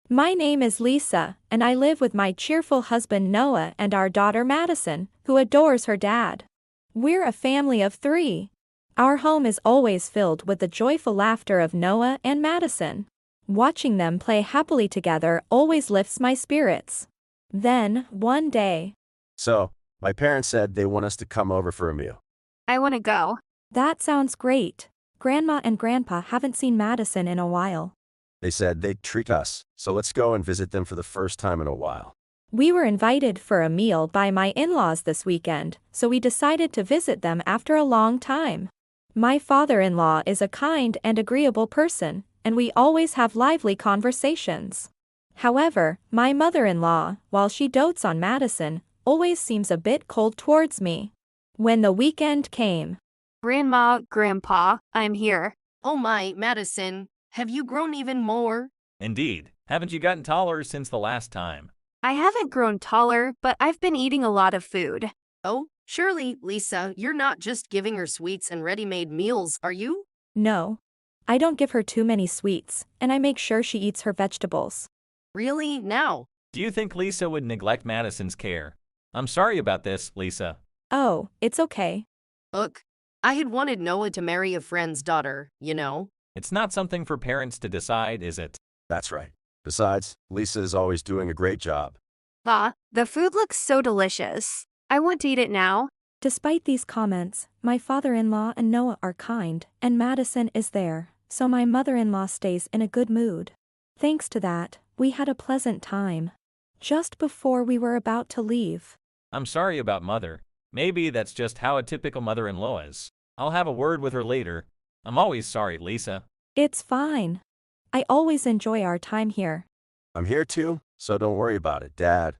My name is Lisa, and I live with my cheerful husband Noah and our daughter Madison, who adores her dad. We're a family of 3. Our home is always filled with the joyful laughter of Noah and Madison. Watching them play happily together always lifts my spirits. Then, one day, So, my parents said they want us to come over for a meal. I want to go. that sounds great. Grandma and Grandpa haven't seen Madison in a while. They said they'd treat us, so let's go and visit them for the first time in a while. We were invited for a meal by my in-laws this weekend, so we decided to visit them after a long time. My father-in-law is a kind and agreeable person, and we always have lively conversations. However, my mother-in-law, while she dotes on Madison, always seems a bit cold towards me. When the weekend came, Grandma, Grandpa, I'm here. Oh my, Madison, have you grown even more? Indeed. Haven't you gotten taller since the last time? I haven't grown taller, but I've been eating a lot of food. Oh, surely, Lisa, you're not just giving her sweets and ready-made meals, are you? no. I don't give her too many sweets, and I make sure she eats her vegetables. Really? Now? Do you think Lisa would neglect Madison's care? I'm sorry about this, Lisa. Oh, it's okay. Look, I had wanted Noah to marry a friend's daughter, you know? It's not something for parents to decide, is it? That's right. Besides, Lisa is always doing a great job. Pa, the food looks so delicious. I want to eat it now. Despite these comments, my father-in-law and Noah are kind, and Madison is there, so my mother-in-law stays in a good mood. Thanks to that, we had a pleasant time. Just before we were about to leave, I'm sorry about Mother. Maybe that's just how a typical mother-in-law is. I'll have a word with her later. I'm always sorry, Lisa. it's fine. I always enjoy our time here. I'm here too, so don't worry about it, Dad.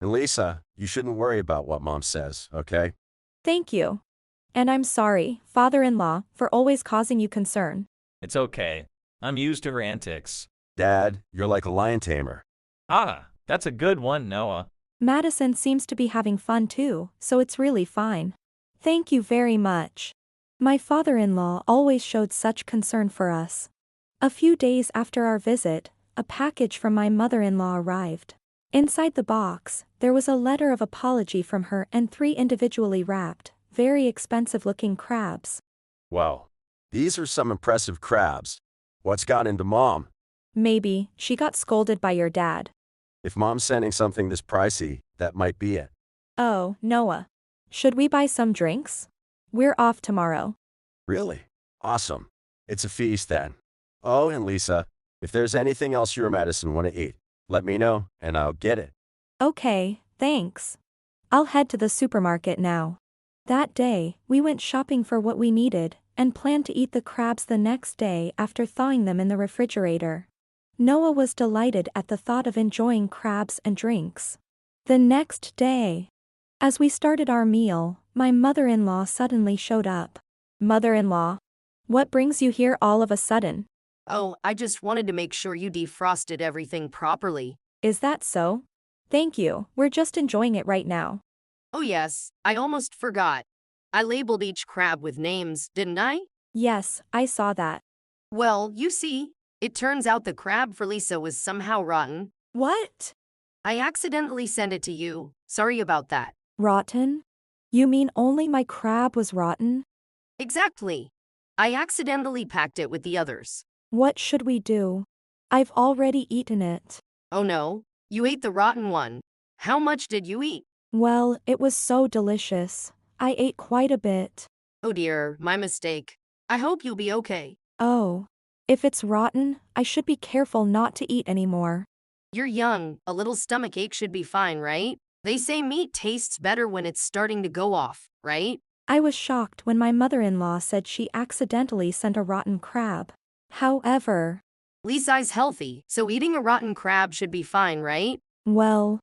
And Lisa, you shouldn't worry about what Mom says, okay? Thank you. And I'm sorry, father-in-law, for always causing you concern. It's okay. I'm used to her antics. Dad, you're like a lion tamer. Ah, that's a good one, Noah. Madison seems to be having fun too, so it's really fine. Thank you very much. My father-in-law always showed such concern for us. A few days after our visit, a package from my mother-in-law arrived. Inside the box, there was a letter of apology from her and 3 individually wrapped, very expensive-looking crabs. Wow. These are some impressive crabs. What's got into Mom? Maybe she got scolded by your dad. If Mom's sending something this pricey, that might be it. Oh, Noah. Should we buy some drinks? We're off tomorrow. Really? Awesome. It's a feast then. Oh, and Lisa, if there's anything else you or Madison want to eat, let me know, and I'll get it. Okay, thanks. I'll head to the supermarket now. That day, we went shopping for what we needed, and planned to eat the crabs the next day after thawing them in the refrigerator. Noah was delighted at the thought of enjoying crabs and drinks. The next day, as we started our meal, my mother-in-law suddenly showed up. Mother-in-law, what brings you here all of a sudden? Oh, I just wanted to make sure you defrosted everything properly. Is that so? Thank you, we're just enjoying it right now. Oh yes, I almost forgot. I labeled each crab with names, didn't I? Yes, I saw that. Well, you see, it turns out the crab for Lisa was somehow rotten. What? I accidentally sent it to you. Sorry about that. Rotten? You mean only my crab was rotten? Exactly. I accidentally packed it with the others. What should we do? I've already eaten it. Oh no, you ate the rotten one. How much did you eat? Well, it was so delicious. I ate quite a bit. Oh dear, my mistake. I hope you'll be okay. Oh. If it's rotten, I should be careful not to eat anymore. You're young, a little stomachache should be fine, right? They say meat tastes better when it's starting to go off, right? I was shocked when my mother-in-law said she accidentally sent a rotten crab. However, Lisa's healthy, so eating a rotten crab should be fine, right? well,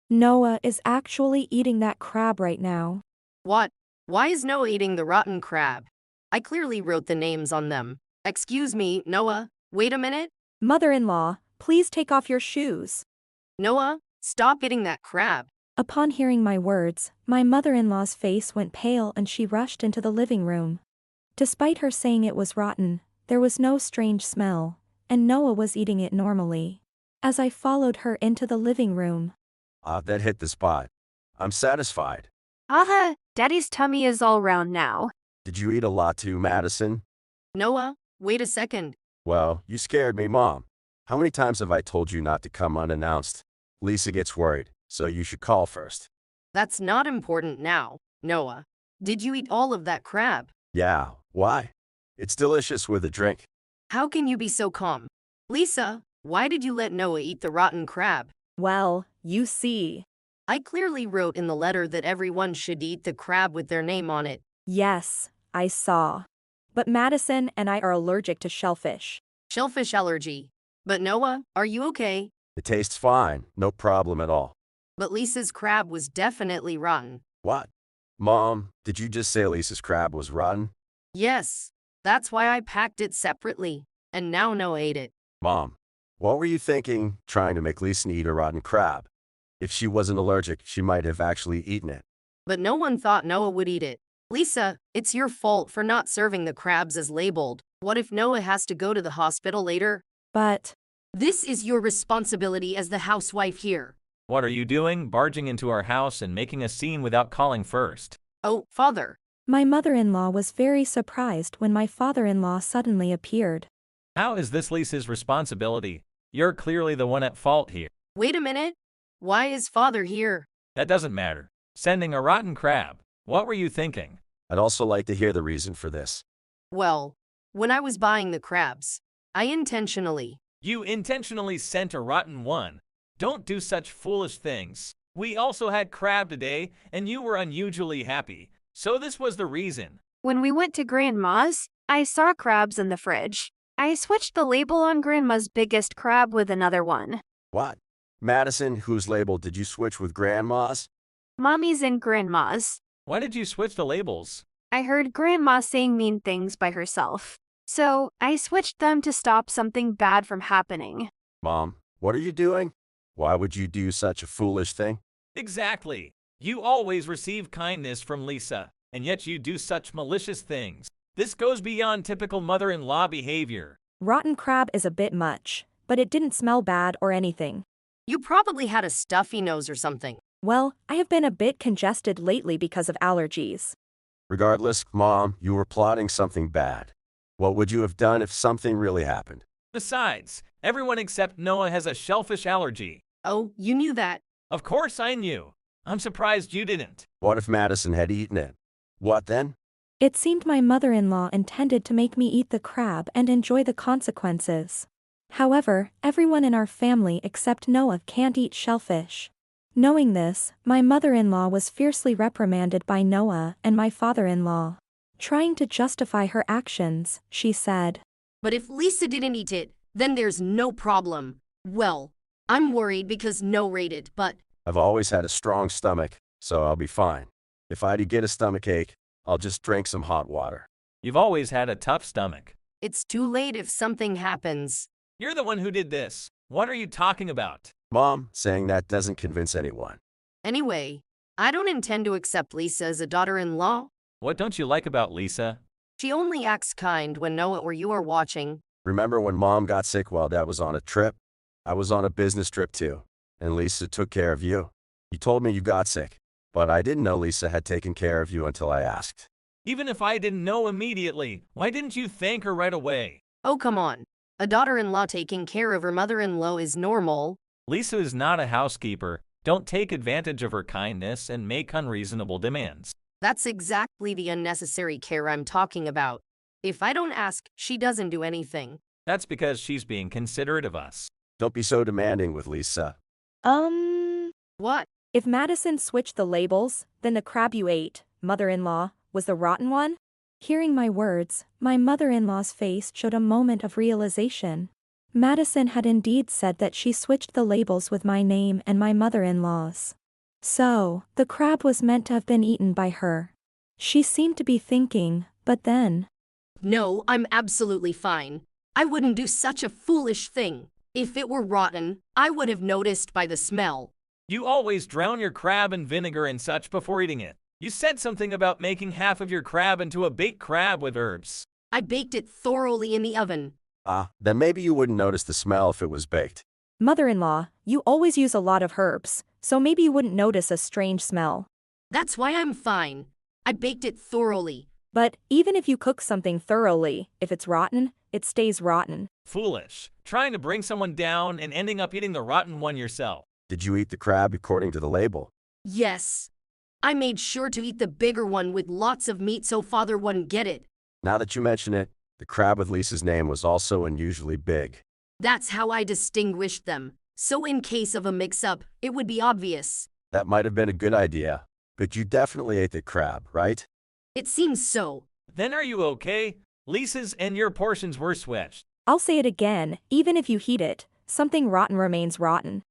Noah is actually eating that crab right now. What? Why is Noah eating the rotten crab? I clearly wrote the names on them. Excuse me, Noah, wait a minute. Mother-in-law, please take off your shoes. Noah, stop eating that crab. Upon hearing my words, my mother-in-law's face went pale and she rushed into the living room. Despite her saying it was rotten, there was no strange smell, and Noah was eating it normally. as I followed her into the living room. Ah, that hit the spot. I'm satisfied. Haha, Daddy's tummy is all round now. Did you eat a lot too, Madison? Noah, wait a second. Well, you scared me, Mom. How many times have I told you not to come unannounced? Lisa gets worried, so you should call first. That's not important now, Noah. Did you eat all of that crab? Yeah, why? It's delicious with a drink. How can you be so calm? Lisa, why did you let Noah eat the rotten crab? Well, you see. I clearly wrote in the letter that everyone should eat the crab with their name on it. Yes, I saw. But Madison and I are allergic to shellfish. Shellfish allergy. But Noah, are you okay? It tastes fine, no problem at all. But Lisa's crab was definitely rotten. What? Mom, did you just say Lisa's crab was rotten? Yes, that's why I packed it separately. And now Noah ate it. Mom, what were you thinking trying to make Lisa eat a rotten crab? If she wasn't allergic, she might have actually eaten it. But no one thought Noah would eat it. Lisa, it's your fault for not serving the crabs as labeled. What if Noah has to go to the hospital later? But This is your responsibility as the housewife here. What are you doing, barging into our house and making a scene without calling first? Oh, father. my mother-in-law was very surprised when my father-in-law suddenly appeared. How is this Lisa's responsibility? You're clearly the one at fault here. Wait a minute. Why is father here? That doesn't matter. Sending a rotten crab. What were you thinking? I'd also like to hear the reason for this. Well, when I was buying the crabs, I intentionally. You intentionally sent a rotten one. Don't do such foolish things. We also had crab today, and you were unusually happy. So this was the reason. When we went to Grandma's, I saw crabs in the fridge. I switched the label on Grandma's biggest crab with another one. What? Madison, whose label did you switch with Grandma's? Mommy's and Grandma's. Why did you switch the labels? I heard Grandma saying mean things by herself. So, I switched them to stop something bad from happening. Mom, what are you doing? Why would you do such a foolish thing? Exactly. You always receive kindness from Lisa, and yet you do such malicious things. This goes beyond typical mother-in-law behavior. Rotten crab is a bit much, but it didn't smell bad or anything. You probably had a stuffy nose or something. Well, I have been a bit congested lately because of allergies. Regardless, Mom, you were plotting something bad. What would you have done if something really happened? Besides, everyone except Noah has a shellfish allergy. Oh, you knew that. Of course I knew. I'm surprised you didn't. What if Madison had eaten it? What then? It seemed my mother-in-law intended to make me eat the crab and enjoy the consequences. However, everyone in our family except Noah can't eat shellfish. Knowing this, my mother-in-law was fiercely reprimanded by Noah and my father-in-law. Trying to justify her actions, she said, But if Lisa didn't eat it, then there's no problem. Well, I'm worried because Noah ate it, but I've always had a strong stomach, so I'll be fine. If I do get a stomachache, I'll just drink some hot water. You've always had a tough stomach. it's too late if something happens. You're the one who did this. What are you talking about? Mom, saying that doesn't convince anyone. Anyway, I don't intend to accept Lisa as a daughter-in-law. What don't you like about Lisa? She only acts kind when Noah or you are watching. Remember when Mom got sick while Dad was on a trip? I was on a business trip too, and Lisa took care of you. You told me you got sick, but I didn't know Lisa had taken care of you until I asked. Even if I didn't know immediately, why didn't you thank her right away? Oh, come on. A daughter-in-law taking care of her mother-in-law is normal. Lisa is not a housekeeper. Don't take advantage of her kindness and make unreasonable demands. That's exactly the unnecessary care I'm talking about. If I don't ask, she doesn't do anything. That's because she's being considerate of us. Don't be so demanding with Lisa. What? If Madison switched the labels, then the crab you ate, mother-in-law, was the rotten one? Hearing my words, my mother-in-law's face showed a moment of realization. Madison had indeed said that she switched the labels with my name and my mother-in-law's. So, the crab was meant to have been eaten by her. She seemed to be thinking, but then, No, I'm absolutely fine. I wouldn't do such a foolish thing. If it were rotten, I would have noticed by the smell. You always drown your crab in vinegar and such before eating it. You said something about making half of your crab into a baked crab with herbs. I baked it thoroughly in the oven. Then maybe you wouldn't notice the smell if it was baked. Mother-in-law, you always use a lot of herbs, so maybe you wouldn't notice a strange smell. That's why I'm fine. I baked it thoroughly. But even if you cook something thoroughly, if it's rotten, it stays rotten. Foolish. Trying to bring someone down and ending up eating the rotten one yourself. Did you eat the crab according to the label? Yes. I made sure to eat the bigger one with lots of meat so father wouldn't get it. Now that you mention it, the crab with Lisa's name was also unusually big. That's how I distinguished them. So in case of a mix-up, it would be obvious. That might have been a good idea, but you definitely ate the crab, right? It seems so. Then are you okay? Lisa's and your portions were switched. I'll say it again, even if you heat it, something rotten remains rotten.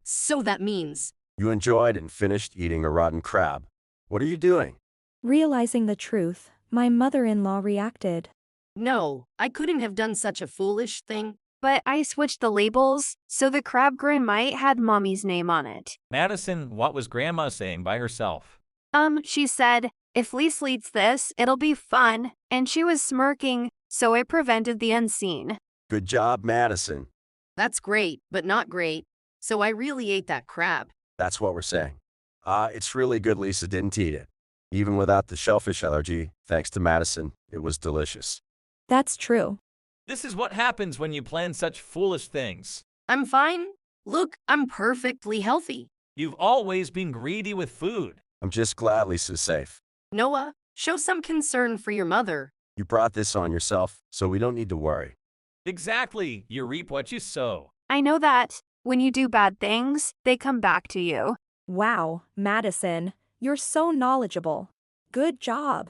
So that means. You enjoyed and finished eating a rotten crab. What are you doing? Realizing the truth, my mother-in-law reacted. No, I couldn't have done such a foolish thing. But I switched the labels, so the crab Grandma had Mommy's name on it. Madison, what was Grandma saying by herself? She said, if Lisa eats this, it'll be fun, and she was smirking, so I prevented the unseen. Good job, Madison. That's great, but not great. So I really ate that crab. That's what we're saying. It's really good Lisa didn't eat it. Even without the shellfish allergy, thanks to Madison, it was delicious. That's true. This is what happens when you plan such foolish things. I'm fine. Look, I'm perfectly healthy. You've always been greedy with food. I'm just glad Lisa's safe. Noah, show some concern for your mother. You brought this on yourself, so we don't need to worry. Exactly. You reap what you sow. I know that. When you do bad things, they come back to you. Wow, Madison, you're so knowledgeable. Good job.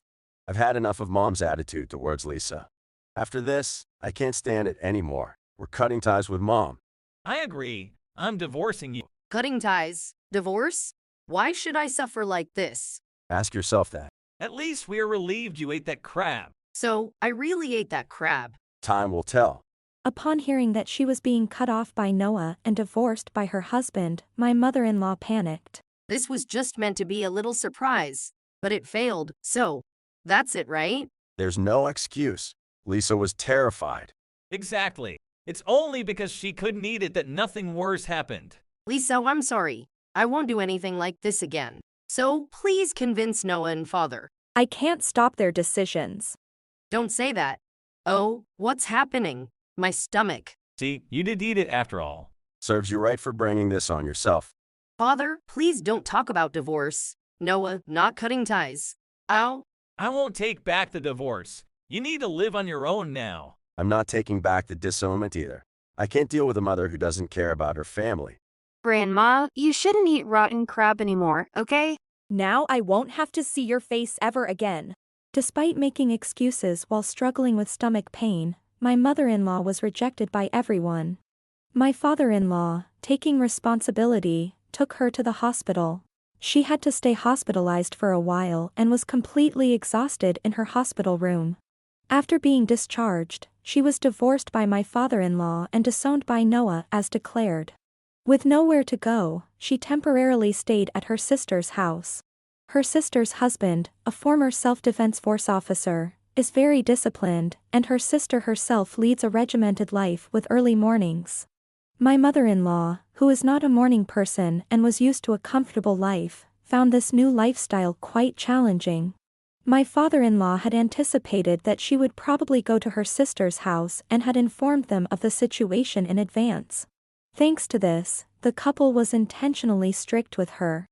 I've had enough of Mom's attitude towards Lisa. After this, I can't stand it anymore. We're cutting ties with Mom. I agree. I'm divorcing you. Cutting ties. Divorce? Why should I suffer like this? Ask yourself that. At least we are relieved you ate that crab. So, I really ate that crab. Time will tell. Upon hearing that she was being cut off by Noah and divorced by her husband, my mother-in-law panicked. This was just meant to be a little surprise. But it failed, so that's it, right? There's no excuse. Lisa was terrified. Exactly. It's only because she couldn't eat it that nothing worse happened. Lisa, I'm sorry. I won't do anything like this again. So, please convince Noah and Father. I can't stop their decisions. Don't say that. Oh, what's happening? My stomach. See, you did eat it after all. Serves you right for bringing this on yourself. Father, please don't talk about divorce. Noah, not cutting ties. Ow. I won't take back the divorce. You need to live on your own now. I'm not taking back the disownment either. I can't deal with a mother who doesn't care about her family. Grandma, you shouldn't eat rotten crab anymore, okay? Now I won't have to see your face ever again. Despite making excuses while struggling with stomach pain, my mother-in-law was rejected by everyone. My father-in-law, taking responsibility, took her to the hospital. She had to stay hospitalized for a while and was completely exhausted in her hospital room. After being discharged, she was divorced by my father-in-law and disowned by Noah as declared. With nowhere to go, she temporarily stayed at her sister's house. Her sister's husband, a former self-defense force officer, is very disciplined, and her sister herself leads a regimented life with early mornings. My mother-in-law, who is not a morning person and was used to a comfortable life, found this new lifestyle quite challenging. My father-in-law had anticipated that she would probably go to her sister's house and had informed them of the situation in advance. Thanks to this, the couple was intentionally strict with her.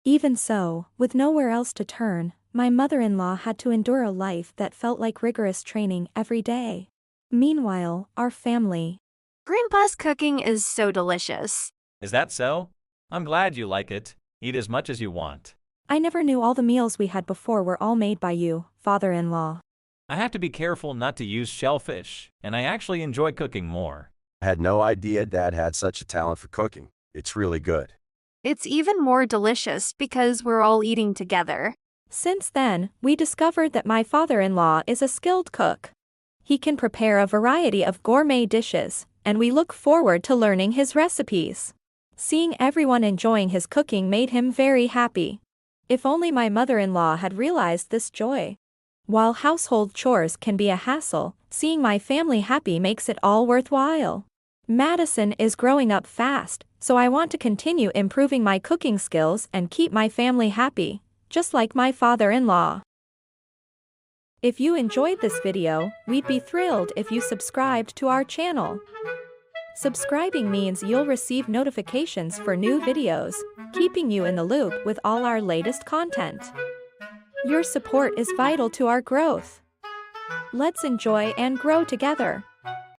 Even so, with nowhere else to turn, my mother-in-law had to endure a life that felt like rigorous training every day. Meanwhile, our family. Grandpa's cooking is so delicious. Is that so? I'm glad you like it. Eat as much as you want. I never knew all the meals we had before were all made by you, father-in-law. I have to be careful not to use shellfish, and I actually enjoy cooking more. I had no idea Dad had such a talent for cooking. It's really good. It's even more delicious because we're all eating together. Since then, we discovered that my father-in-law is a skilled cook. He can prepare a variety of gourmet dishes, and we look forward to learning his recipes. Seeing everyone enjoying his cooking made him very happy. If only my mother-in-law had realized this joy. While household chores can be a hassle, seeing my family happy makes it all worthwhile. Madison is growing up fast, so I want to continue improving my cooking skills and keep my family happy, just like my father-in-law. If you enjoyed this video, we'd be thrilled if you subscribed to our channel. Subscribing means you'll receive notifications for new videos, keeping you in the loop with all our latest content. Your support is vital to our growth. Let's enjoy and grow together.